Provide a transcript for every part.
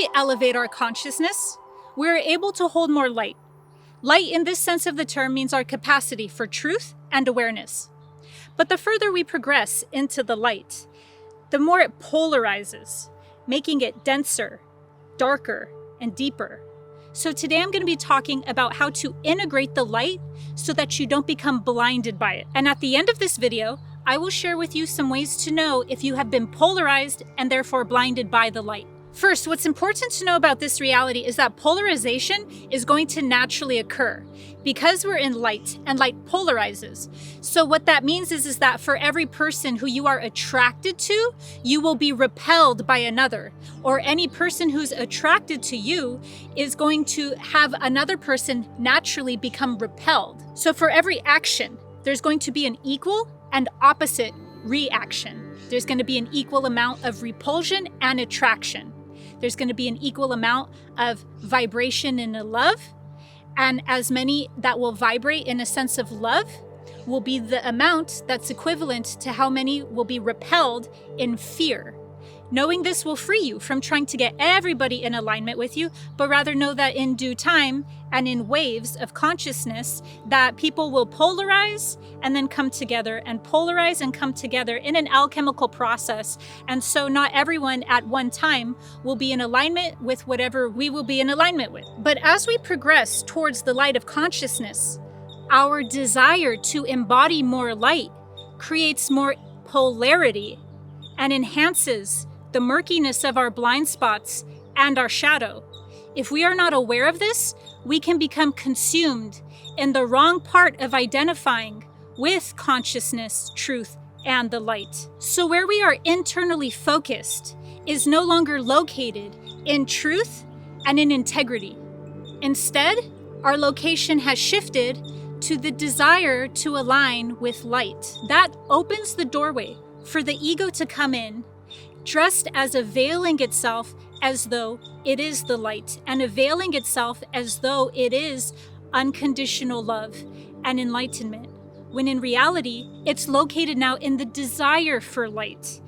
we elevate our consciousness, we're able to hold more light. Light in this sense of the term means our capacity for truth and awareness. But the further we progress into the light, the more it polarizes, making it denser, darker, and deeper. So today I'm going to be talking about how to integrate the light so that you don't become blinded by it. And at the end of this video, I will share with you some ways to know if you have been polarized and therefore blinded by the light. First, what's important to know about this reality is that polarization is going to naturally occur because we're in light and light polarizes. So what that means is that for every person who you are attracted to, you will be repelled by another, or any person who's attracted to you is going to have another person naturally become repelled. So for every action, there's going to be an equal and opposite reaction. There's going to be an equal amount of repulsion and attraction. There's going to be an equal amount of vibration in a love, and as many that will vibrate in a sense of love will be the amount that's equivalent to how many will be repelled in fear. Knowing this will free you from trying to get everybody in alignment with you, but rather know that in due time and in waves of consciousness that people will polarize and then come together and polarize and come together in an alchemical process. And so not everyone at one time will be in alignment with whatever we will be in alignment with. But as we progress towards the light of consciousness, our desire to embody more light creates more polarity and enhances the murkiness of our blind spots and our shadow. If we are not aware of this, we can become consumed in the wrong part of identifying with consciousness, truth, and the light. So where we are internally focused is no longer located in truth and in integrity. Instead, our location has shifted to the desire to align with light. That opens the doorway for the ego to come in, dressed as availing itself as though it is the light, and availing itself as though it is unconditional love and enlightenment, when in reality, it's located now in the desire for light.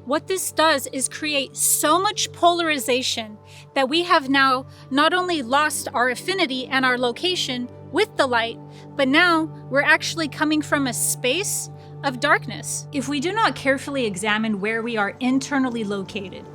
What this does is create so much polarization that we have now not only lost our affinity and our location with the light, but now we're actually coming from a space of darkness. If we do not carefully examine where we are internally located,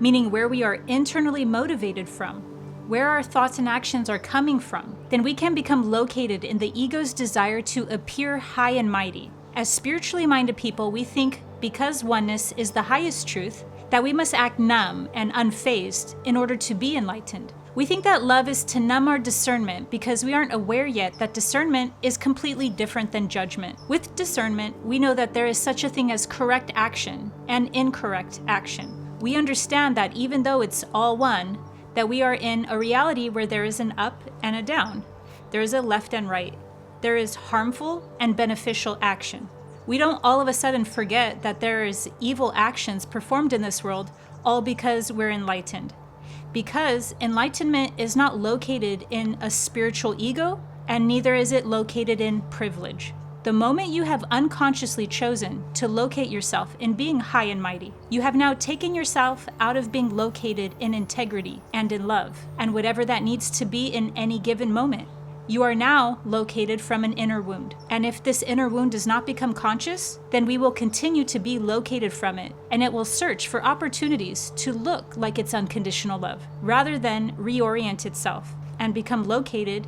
meaning where we are internally motivated from, where our thoughts and actions are coming from, then we can become located in the ego's desire to appear high and mighty. As spiritually minded people, we think because oneness is the highest truth, that we must act numb and unfazed in order to be enlightened. We think that love is to numb our discernment because we aren't aware yet that discernment is completely different than judgment. With discernment, we know that there is such a thing as correct action and incorrect action. We understand that even though it's all one, that we are in a reality where there is an up and a down. There is a left and right. There is harmful and beneficial action. We don't all of a sudden forget that there is evil actions performed in this world all because we're enlightened. Because enlightenment is not located in a spiritual ego, and neither is it located in privilege. The moment you have unconsciously chosen to locate yourself in being high and mighty, you have now taken yourself out of being located in integrity and in love, and whatever that needs to be in any given moment. You are now located from an inner wound. And if this inner wound does not become conscious, then we will continue to be located from it, and it will search for opportunities to look like it's unconditional love, rather than reorient itself and become located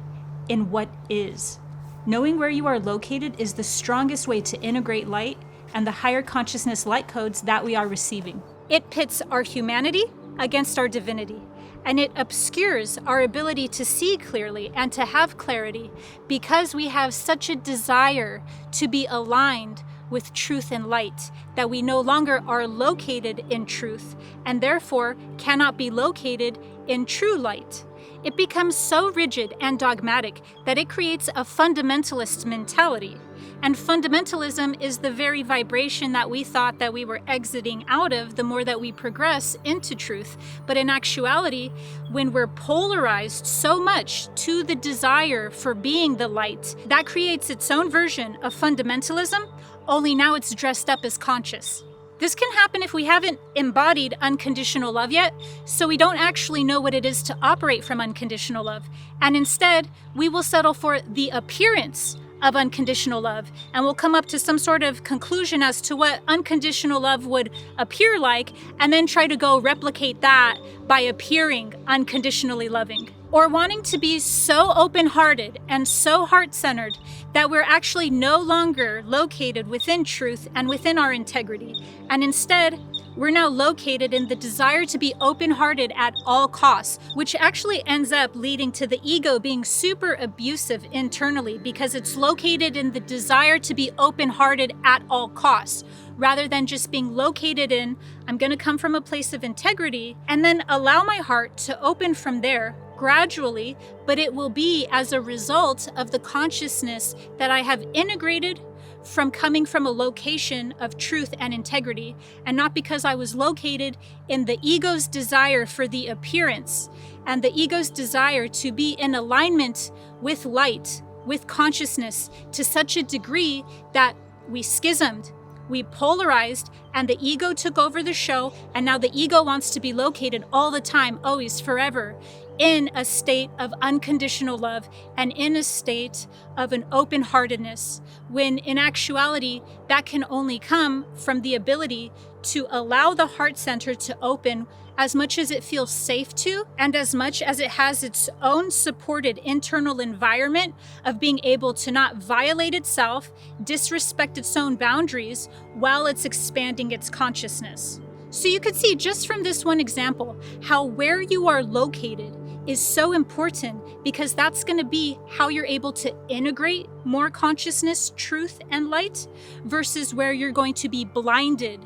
in what is. Knowing where you are located is the strongest way to integrate light and the higher consciousness light codes that we are receiving. It pits our humanity against our divinity, and it obscures our ability to see clearly and to have clarity because we have such a desire to be aligned with truth and light that we no longer are located in truth and therefore cannot be located in true light. It becomes so rigid and dogmatic that it creates a fundamentalist mentality. And fundamentalism is the very vibration that we thought that we were exiting out of the more that we progress into truth. But in actuality, when we're polarized so much to the desire for being the light, that creates its own version of fundamentalism, only now it's dressed up as conscious. This can happen if we haven't embodied unconditional love yet, so we don't actually know what it is to operate from unconditional love. And instead, we will settle for the appearance of unconditional love, and we'll come up to some sort of conclusion as to what unconditional love would appear like, and then try to go replicate that by appearing unconditionally loving. Or wanting to be so open-hearted and so heart-centered that we're actually no longer located within truth and within our integrity. And instead, we're now located in the desire to be open-hearted at all costs, which actually ends up leading to the ego being super abusive internally because it's located in the desire to be open-hearted at all costs, rather than just being located in, I'm going to come from a place of integrity and then allow my heart to open from there gradually, but it will be as a result of the consciousness that I have integrated from coming from a location of truth and integrity, and not because I was located in the ego's desire for the appearance and the ego's desire to be in alignment with light, with consciousness, to such a degree that we schismed, we polarized, and the ego took over the show, and now the ego wants to be located all the time, always, forever, in a state of unconditional love and in a state of an open-heartedness, when in actuality, that can only come from the ability to allow the heart center to open as much as it feels safe to, and as much as it has its own supported internal environment of being able to not violate itself, disrespect its own boundaries, while it's expanding its consciousness. So you could see just from this one example how where you are located is so important, because that's going to be how you're able to integrate more consciousness, truth, and light, versus where you're going to be blinded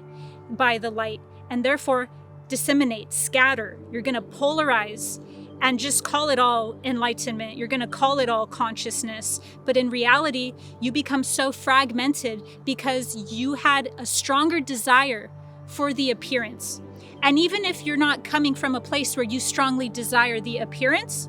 by the light and therefore disseminate, scatter. You're going to polarize and just call it all enlightenment. You're going to call it all consciousness. But in reality, you become so fragmented because you had a stronger desire for the appearance. And even if you're not coming from a place where you strongly desire the appearance,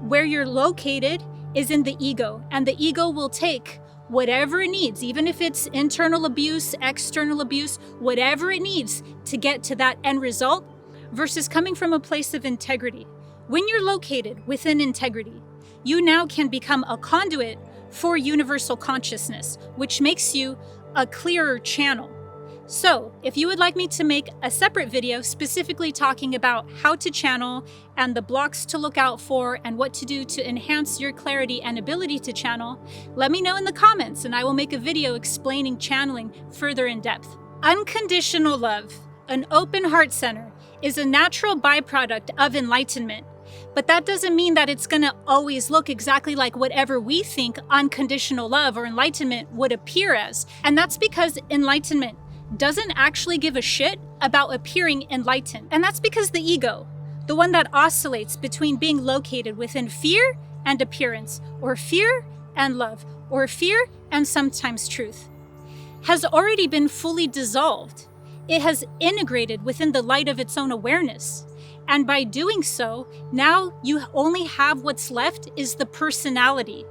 where you're located is in the ego, and the ego will take whatever it needs, even if it's internal abuse, external abuse, whatever it needs to get to that end result, versus coming from a place of integrity. When you're located within integrity, you now can become a conduit for universal consciousness, which makes you a clearer channel. So, if you would like me to make a separate video specifically talking about how to channel and the blocks to look out for and what to do to enhance your clarity and ability to channel, let me know in the comments and I will make a video explaining channeling further in depth. Unconditional love, an open heart center, is a natural byproduct of enlightenment. But that doesn't mean that it's going to always look exactly like whatever we think unconditional love or enlightenment would appear as. And that's because enlightenment doesn't actually give a shit about appearing enlightened. And that's because the ego, the one that oscillates between being located within fear and appearance, or fear and love, or fear and sometimes truth, has already been fully dissolved. It has integrated within the light of its own awareness. And by doing so, now you only have what's left is the personality.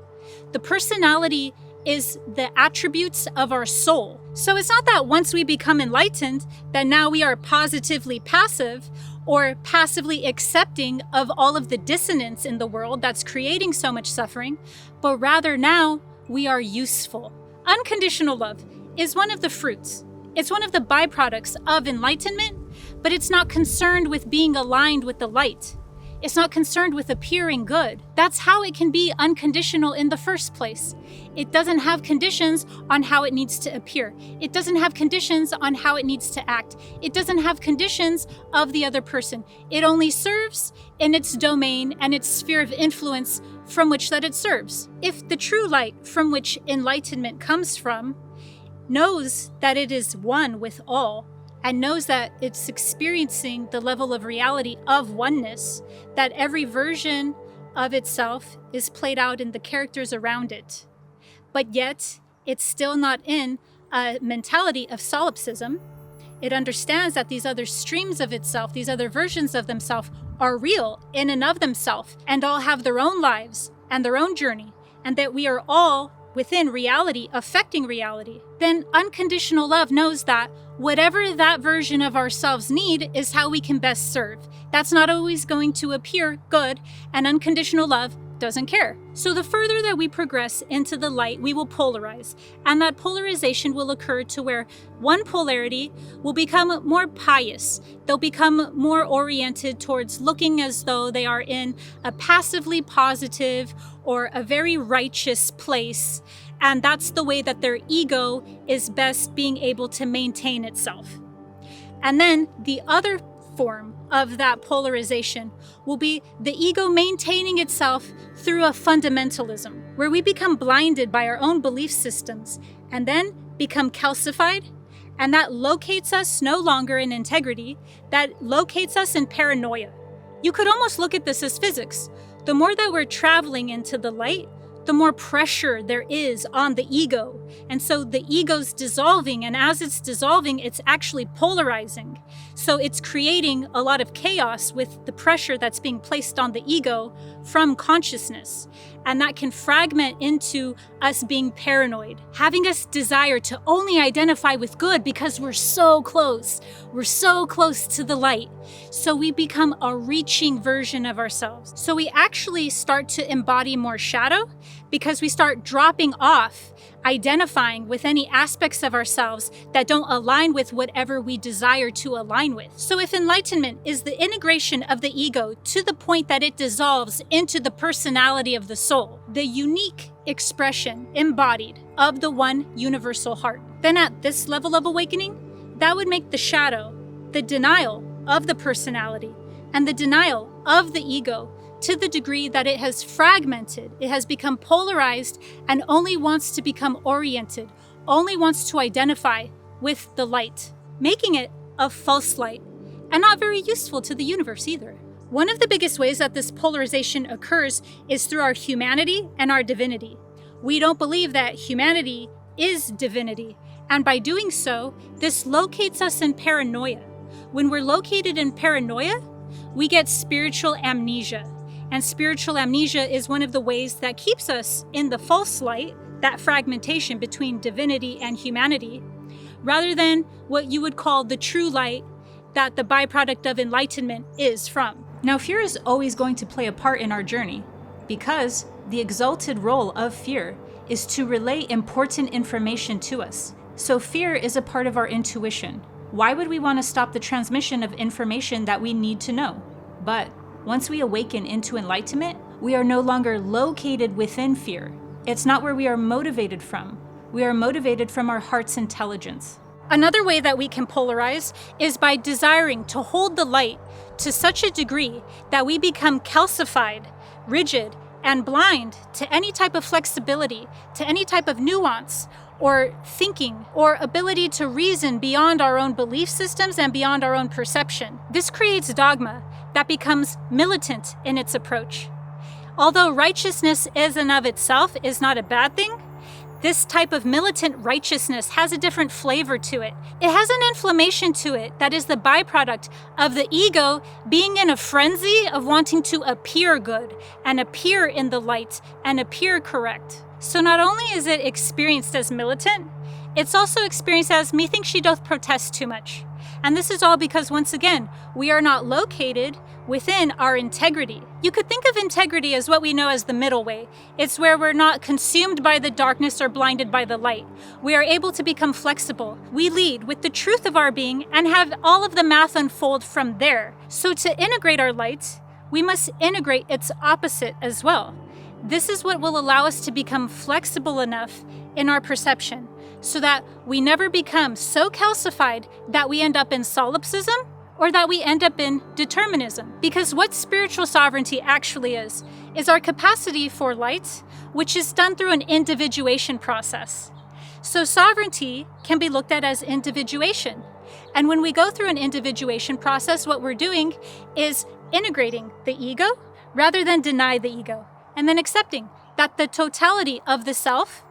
The personality is the attributes of our soul. So it's not that once we become enlightened, that now we are positively passive or passively accepting of all of the dissonance in the world that's creating so much suffering, but rather now we are useful. Unconditional love is one of the fruits. It's one of the byproducts of enlightenment, but it's not concerned with being aligned with the light. It's not concerned with appearing good. That's how it can be unconditional in the first place. It doesn't have conditions on how it needs to appear. It doesn't have conditions on how it needs to act. It doesn't have conditions of the other person. It only serves in its domain and its sphere of influence from which that it serves. If the true light from which enlightenment comes from knows that it is one with all, and knows that it's experiencing the level of reality of oneness, that every version of itself is played out in the characters around it. But yet, it's still not in a mentality of solipsism. It understands that these other streams of itself, these other versions of themselves, are real in and of themselves, and all have their own lives and their own journey, and that we are all within reality, affecting reality, then unconditional love knows that whatever that version of ourselves need is how we can best serve. That's not always going to appear good, and unconditional love doesn't care. So the further that we progress into the light, we will polarize, and that polarization will occur to where one polarity will become more pious. They'll become more oriented towards looking as though they are in a passively positive or a very righteous place, and that's the way that their ego is best being able to maintain itself. And then the other form of that polarization will be the ego maintaining itself through a fundamentalism, where we become blinded by our own belief systems and then become calcified, and that locates us no longer in integrity, that locates us in paranoia. You could almost look at this as physics. The more that we're traveling into the light, the more pressure there is on the ego. And so the ego's dissolving, and as it's dissolving, it's actually polarizing. So it's creating a lot of chaos with the pressure that's being placed on the ego from consciousness. And that can fragment into us being paranoid, having us desire to only identify with good because we're so close. We're so close to the light. So we become a reaching version of ourselves. So we actually start to embody more shadow because we start dropping off identifying with any aspects of ourselves that don't align with whatever we desire to align with. So if enlightenment is the integration of the ego to the point that it dissolves into the personality of the soul, the unique expression embodied of the one universal heart, then at this level of awakening, that would make the shadow, the denial of the personality, and the denial of the ego to the degree that it has fragmented, it has become polarized, and only wants to become oriented, only wants to identify with the light, making it a false light, and not very useful to the universe either. One of the biggest ways that this polarization occurs is through our humanity and our divinity. We don't believe that humanity is divinity, and by doing so, this locates us in paranoia. When we're located in paranoia, we get spiritual amnesia. And spiritual amnesia is one of the ways that keeps us in the false light, that fragmentation between divinity and humanity, rather than what you would call the true light that the byproduct of enlightenment is from. Now, fear is always going to play a part in our journey because the exalted role of fear is to relay important information to us. So fear is a part of our intuition. Why would we want to stop the transmission of information that we need to know? But once we awaken into enlightenment, we are no longer located within fear. It's not where we are motivated from. We are motivated from our heart's intelligence. Another way that we can polarize is by desiring to hold the light to such a degree that we become calcified, rigid, and blind to any type of flexibility, to any type of nuance, or thinking, or ability to reason beyond our own belief systems and beyond our own perception. This creates dogma that becomes militant in its approach. Although righteousness is and of itself is not a bad thing, this type of militant righteousness has a different flavor to it. It has an inflammation to it that is the byproduct of the ego being in a frenzy of wanting to appear good and appear in the light and appear correct. So not only is it experienced as militant, it's also experienced as methinks she doth protest too much. And this is all because, once again, we are not located within our integrity. You could think of integrity as what we know as the middle way. It's where we're not consumed by the darkness or blinded by the light. We are able to become flexible. We lead with the truth of our being and have all of the math unfold from there. So to integrate our light, we must integrate its opposite as well. This is what will allow us to become flexible enough in our perception so that we never become so calcified that we end up in solipsism or that we end up in determinism. Because what spiritual sovereignty actually is our capacity for light, which is done through an individuation process. So sovereignty can be looked at as individuation. And when we go through an individuation process, what we're doing is integrating the ego rather than deny the ego. And then accepting that the totality of the self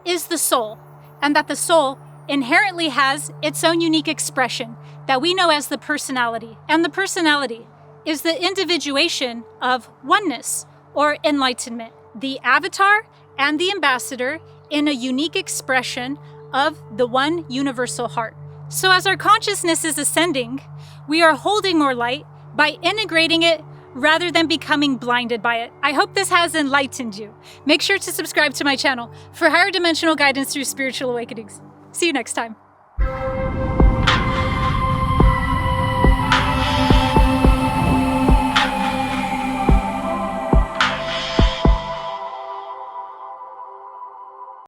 is the soul, and that the soul inherently has its own unique expression that we know as the personality. And the personality is the individuation of oneness or enlightenment. The avatar and the ambassador in a unique expression of the one universal heart. So as our consciousness is ascending, we are holding more light by integrating it rather than becoming blinded by it. I hope this has enlightened you. Make sure to subscribe to my channel for higher dimensional guidance through spiritual awakenings. See you next time.